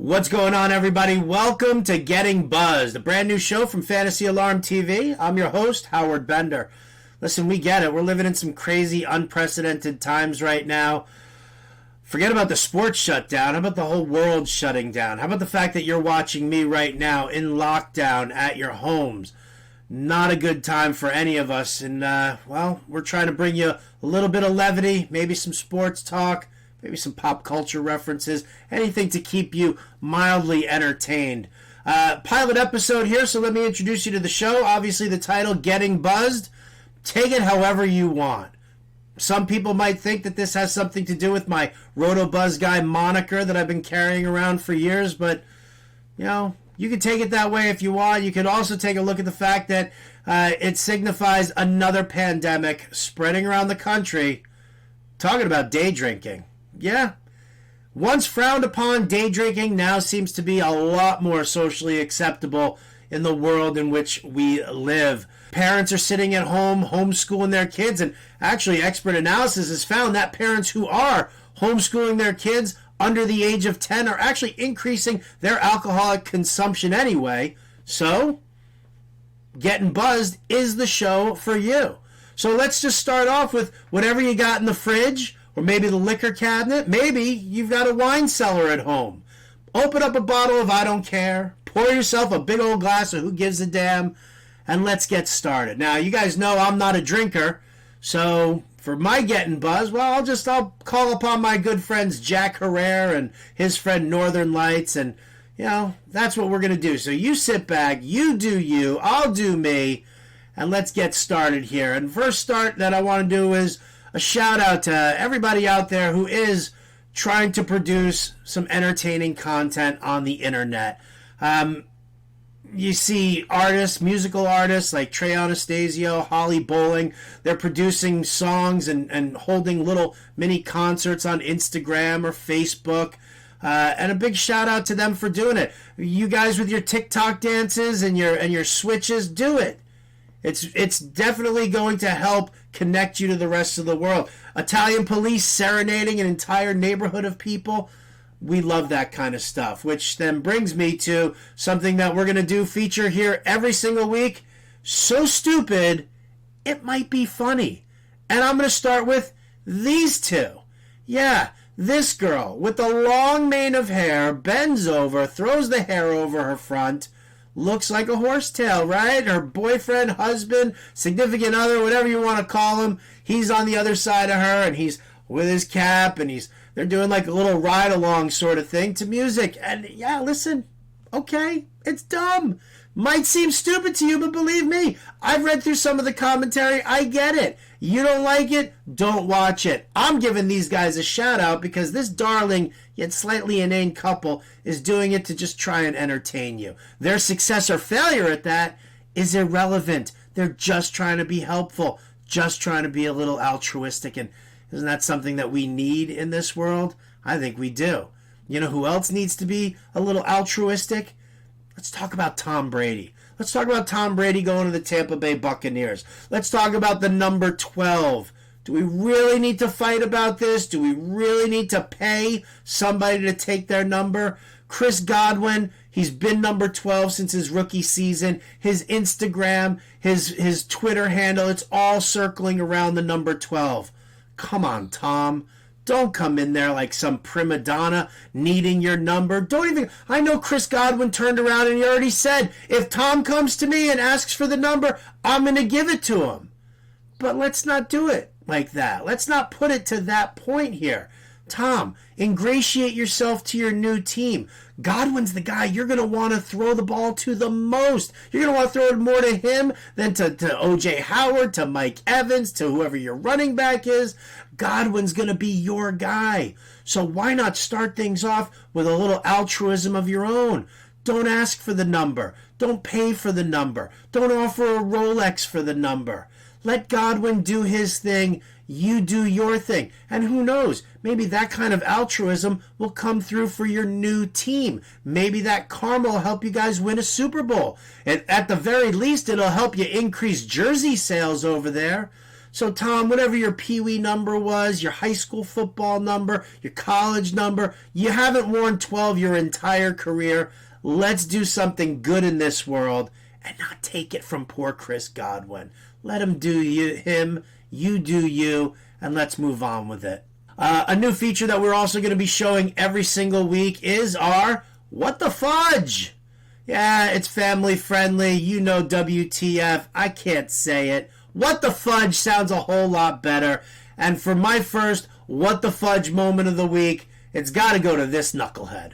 What's going on, everybody? Welcome to Getting Buzzed, a brand new show from Fantasy Alarm TV. I'm your host, Howard Bender. Listen, we get it. We're living in some crazy, unprecedented times right now. Forget about the sports shutdown. How about the whole world shutting down? How about the fact that you're watching me right now in lockdown at your homes? Not a good time for any of us. And, we're trying to bring you a little bit of levity, maybe some sports talk, maybe some pop culture references, anything to keep you mildly entertained. Pilot episode here, so let me introduce you to the show. Obviously, the title, Getting Buzzed. Take it however you want. Some people might think that this has something to do with my Roto-Buzz Guy moniker that I've been carrying around for years, but, you can take it that way if you want. You can also take a look at the fact that it signifies another pandemic spreading around the country. Talking about day drinking. Yeah. Once frowned upon, day drinking now seems to be a lot more socially acceptable in the world in which we live. Parents are sitting at home homeschooling their kids, and actually expert analysis has found that parents who are homeschooling their kids under the age of 10 are actually increasing their alcoholic consumption anyway. So, Getting Buzzed is the show for you. So let's just start off with whatever you got in the fridge, or maybe the liquor cabinet. Maybe you've got a wine cellar at home. Open up a bottle of I Don't Care. Pour yourself a big old glass of Who Gives a Damn. And let's get started. Now, you guys know I'm not a drinker. So for my Getting Buzzed, well, I'll call upon my good friends Jack Herrera and his friend Northern Lights. And, that's what we're going to do. So you sit back. You do you. I'll do me. And let's get started here. And first start that I want to do is a shout out to everybody out there who is trying to produce some entertaining content on the internet. You see artists, musical artists like Trey Anastasio, Holly Bowling, they're producing songs and holding little mini concerts on Instagram or Facebook. And a big shout out to them for doing it. You guys with your TikTok dances and your switches, do it. It's definitely going to help connect you to the rest of the world. Italian police serenading an entire neighborhood of people. We love that kind of stuff, which then brings me to something that we're going to feature here every single week. So stupid, it might be funny. And I'm going to start with these two. Yeah, this girl with the long mane of hair bends over, throws the hair over her front, looks like a horsetail, right? Her boyfriend, husband, significant other, whatever you want to call him, he's on the other side of her, and he's with his cap, and they're doing like a little ride-along sort of thing to music. And yeah, listen, okay, it's dumb. Might seem stupid to you, but believe me, I've read through some of the commentary. I get it. You don't like it? Don't watch it. I'm giving these guys a shout-out because this darling yet slightly inane couple is doing it to just try and entertain you. Their success or failure at that is irrelevant. They're just trying to be helpful, just trying to be a little altruistic. And isn't that something that we need in this world? I think we do. You know who else needs to be a little altruistic? Let's talk about Tom Brady. Let's talk about Tom Brady going to the Tampa Bay Buccaneers. Let's talk about the number 12. Do we really need to fight about this? Do we really need to pay somebody to take their number? Chris Godwin, he's been number 12 since his rookie season. His Instagram, his Twitter handle, it's all circling around the number 12. Come on, Tom. Don't come in there like some prima donna needing your number. I know Chris Godwin turned around and he already said, if Tom comes to me and asks for the number, I'm going to give it to him. But let's not do it like that. Let's not put it to that point here. Tom, ingratiate yourself to your new team. Godwin's the guy you're going to want to throw the ball to the most. You're going to want to throw it more to him than to O.J. Howard, to Mike Evans, to whoever your running back is. Godwin's going to be your guy. So why not start things off with a little altruism of your own? Don't ask for the number. Don't pay for the number. Don't offer a Rolex for the number. Let Godwin do his thing. You do your thing. And who knows, maybe that kind of altruism will come through for your new team. Maybe that karma will help you guys win a Super Bowl. And at the very least, it'll help you increase jersey sales over there. So, Tom, whatever your Pee-wee number was, your high school football number, your college number, you haven't worn 12 your entire career. Let's do something good in this world and not take it from poor Chris Godwin. Let him do him, you do you, and let's move on with it. A new feature that we're also going to be showing every single week is our What the Fudge? Yeah, it's family friendly. You know WTF. I can't say it. What the Fudge sounds a whole lot better. And for my first What the Fudge moment of the week, it's got to go to this knucklehead.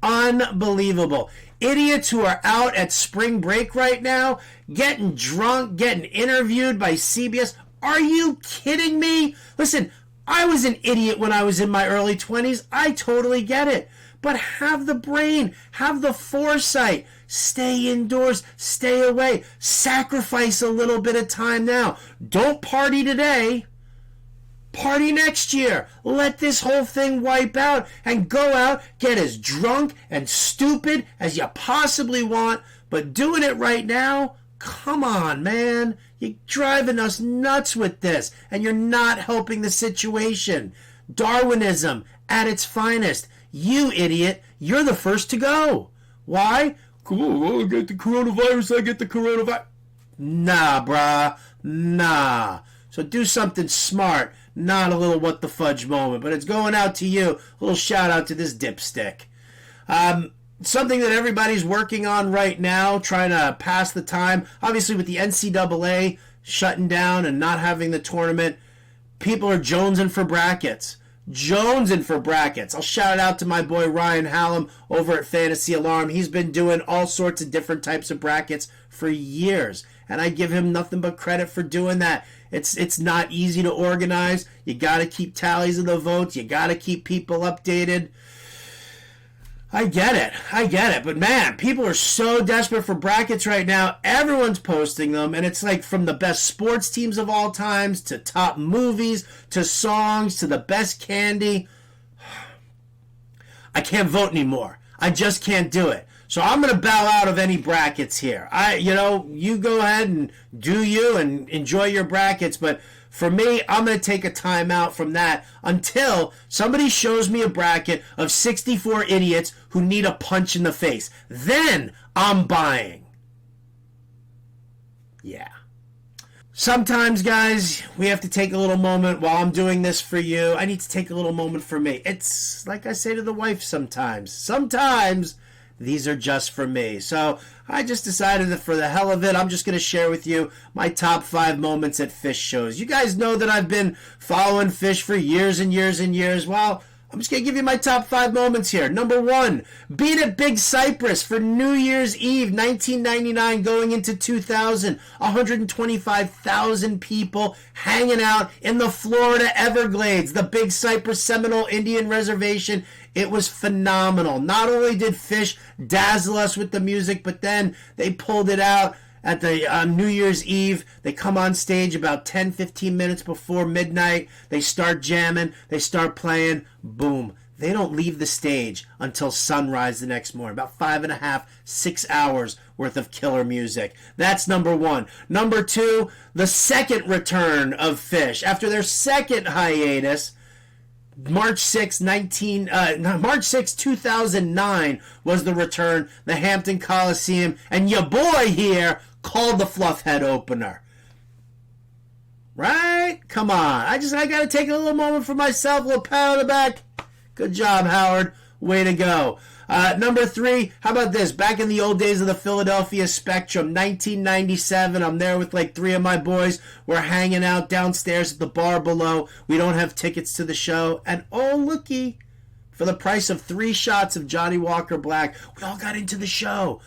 Unbelievable. Idiots who are out at spring break right now, getting drunk, getting interviewed by CBS. Are you kidding me? Listen, I was an idiot when I was in my early 20s. I totally get it. But have the brain, have the foresight. Stay indoors, stay away. Sacrifice a little bit of time now. Don't party today. Party next year. Let this whole thing wipe out and go out, get as drunk and stupid as you possibly want. But doing it right now, come on, man. You're driving us nuts with this, and you're not helping the situation. Darwinism at its finest. You idiot, you're the first to go. Why? Come on, I get the coronavirus, I get the coronavirus. Nah, brah, nah. So do something smart, not a little what the fudge moment. But it's going out to you. A little shout out to this dipstick. Something that everybody's working on right now, trying to pass the time. Obviously, with the NCAA shutting down and not having the tournament, people are jonesing for brackets. I'll shout out to my boy Ryan Hallam over at Fantasy Alarm. He's been doing all sorts of different types of brackets for years, and I give him nothing but credit for doing that. It's not easy to organize. You got to keep tallies of the votes. You got to keep people updated. I get it. But man, people are so desperate for brackets right now. Everyone's posting them, and it's like from the best sports teams of all times to top movies to songs to the best candy. I can't vote anymore. I just can't do it. So I'm going to bow out of any brackets here. You go ahead and do you and enjoy your brackets, but for me, I'm going to take a time out from that until somebody shows me a bracket of 64 idiots who need a punch in the face. Then I'm buying. Yeah. Sometimes, guys, we have to take a little moment while I'm doing this for you. I need to take a little moment for me. It's like I say to the wife sometimes. Sometimes these are just for me. So I just decided that for the hell of it, I'm just going to share with you my top 5 moments at Fish shows. You guys know that I've been following Fish for years and years and years. Well, I'm just going to give you my top 5 moments here. Number 1, being at Big Cypress for New Year's Eve, 1999 going into 2000. 125,000 people hanging out in the Florida Everglades, the Big Cypress Seminole Indian Reservation. It was phenomenal. Not only did Fish dazzle us with the music, but then they pulled it out at the New Year's Eve. They come on stage about 10-15 minutes before midnight. They start jamming. They start playing. Boom. They don't leave the stage until sunrise the next morning. About 5.5, 6 hours worth of killer music. That's number 1. Number 2, the second return of Fish. After their second hiatus, March 6, 2009 was the return, the Hampton Coliseum, and your boy here called the Fluffhead opener. Right? Come on. I got to take a little moment for myself, a little pat on the back. Good job, Howard. Way to go. Number 3, how about this? Back in the old days of the Philadelphia Spectrum, 1997, I'm there with like 3 of my boys. We're hanging out downstairs at the bar below. We don't have tickets to the show. And oh, looky, for the price of 3 shots of Johnny Walker Black, we all got into the show.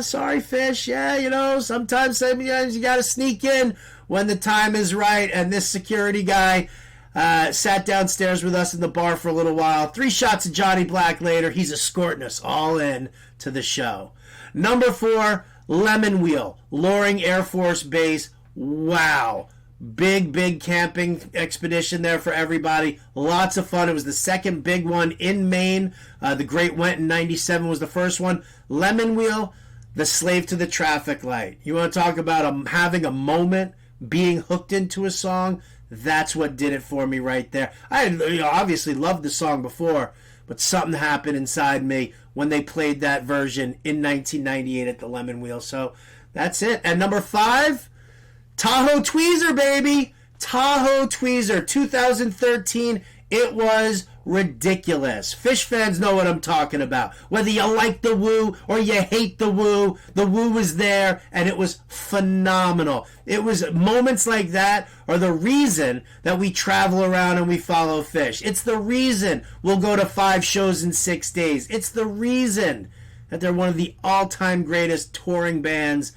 Sorry, Fish. Yeah, sometimes you got to sneak in when the time is right. And this security guy sat downstairs with us in the bar for a little while. 3 shots of Johnny Black later, he's escorting us all in to the show. Number 4, Lemon Wheel, Loring Air Force Base. Wow. Big camping expedition there for everybody. Lots of fun. It was the second big one in Maine. The Great Went in 97 was the first one. Lemon Wheel, the slave to the traffic light. You want to talk about having a moment being hooked into a song, that's what did it for me right there. I obviously loved the song before, but something happened inside me when they played that version in 1998 at the Lemon Wheel. So that's it. And number 5, Tahoe Tweezer, baby. Tahoe Tweezer, 2013. It was ridiculous. Fish fans know what I'm talking about. Whether you like the woo or you hate the woo was there, and it was phenomenal. It was moments like that are the reason that we travel around and we follow Fish. It's the reason we'll go to 5 shows in 6 days. It's the reason that they're one of the all-time greatest touring bands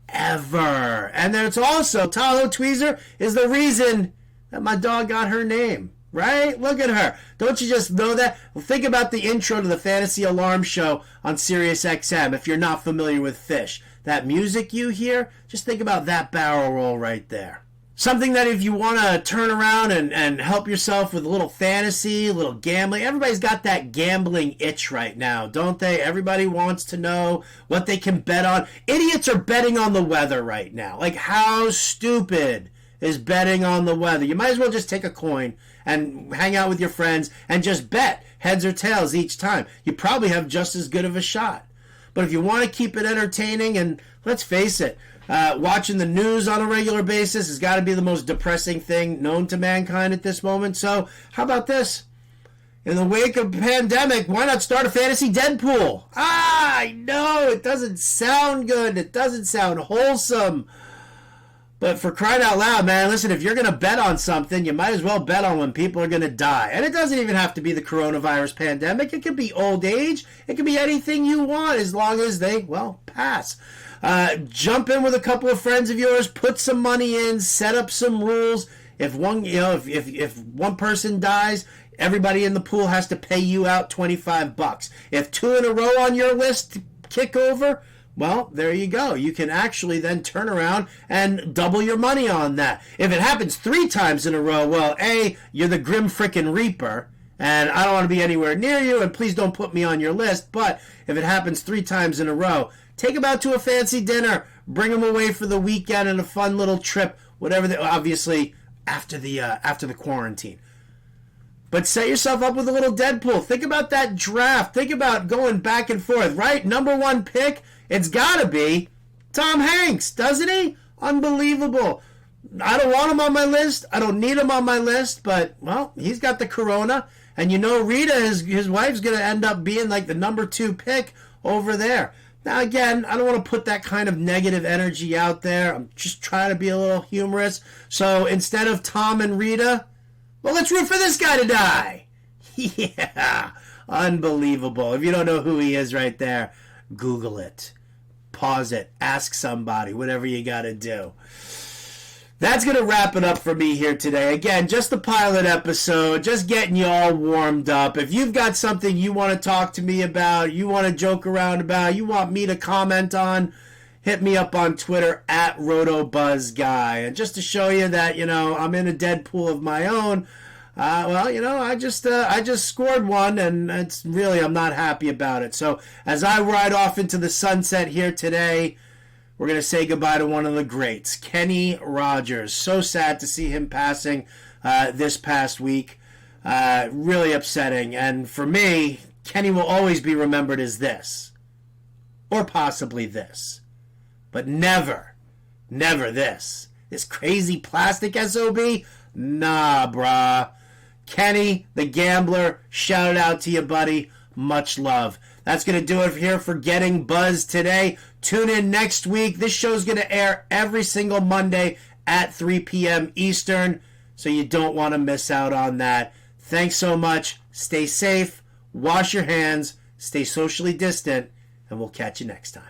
ever. And then it's also, Tahoe Tweezer is the reason that my dog got her name. Right? Look at her. Don't you just know that? Well, think about the intro to the Fantasy Alarm Show on Sirius XM if you're not familiar with Fish. That music you hear, just think about that barrel roll right there. Something that if you want to turn around and help yourself with a little fantasy, a little gambling, everybody's got that gambling itch right now, don't they? Everybody wants to know what they can bet on. Idiots are betting on the weather right now. Like, how stupid is betting on the weather? You might as well just take a coin and hang out with your friends and just bet heads or tails each time. You probably have just as good of a shot. But if you want to keep it entertaining, and let's face it, watching the news on a regular basis has got to be the most depressing thing known to mankind at this moment. So how about this? In the wake of the pandemic, why not start a fantasy Deadpool? I know, it doesn't sound good. It doesn't sound wholesome. But for crying out loud, man, listen, if you're going to bet on something, you might as well bet on when people are going to die. And it doesn't even have to be the coronavirus pandemic. It could be old age. It could be anything you want as long as they, well, pass. Jump in with a couple of friends of yours, put some money in, set up some rules. If one, if one person dies, everybody in the pool has to pay you out $25. If 2 in a row on your list kick over, well, there you go. You can actually then turn around and double your money on that. If it happens 3 times in a row, well, A, you're the Grim Frickin' Reaper, and I don't want to be anywhere near you, and please don't put me on your list. But if it happens 3 times in a row, take them out to a fancy dinner, bring them away for the weekend and a fun little trip, whatever. Obviously, after the quarantine. But set yourself up with a little Deadpool. Think about that draft. Think about going back and forth, right? Number 1 pick, it's got to be Tom Hanks, doesn't he? Unbelievable. I don't want him on my list. I don't need him on my list, but, well, he's got the corona. And you know Rita, his wife's going to end up being like the number 2 pick over there. Now, again, I don't want to put that kind of negative energy out there. I'm just trying to be a little humorous. So instead of Tom and Rita, well, let's root for this guy to die. Yeah, unbelievable. If you don't know who he is right there, Google it. Pause it. Ask somebody. Whatever you got to do. That's going to wrap it up for me here today. Again, just the pilot episode. Just getting you all warmed up. If you've got something you want to talk to me about, you want to joke around about, you want me to comment on, hit me up on Twitter at RotoBuzzGuy. And just to show you that, I'm in a Deadpool of my own, I just scored one, and I'm not happy about it. So as I ride off into the sunset here today, we're going to say goodbye to one of the greats, Kenny Rogers. So sad to see him passing this past week. Really upsetting. And for me, Kenny will always be remembered as this. Or possibly this. But never this. This crazy plastic SOB? Nah, brah. Kenny, the gambler, shout out to you, buddy. Much love. That's going to do it here for Getting Buzzed today. Tune in next week. This show's going to air every single Monday at 3 p.m. Eastern, so you don't want to miss out on that. Thanks so much. Stay safe. Wash your hands. Stay socially distant, and we'll catch you next time.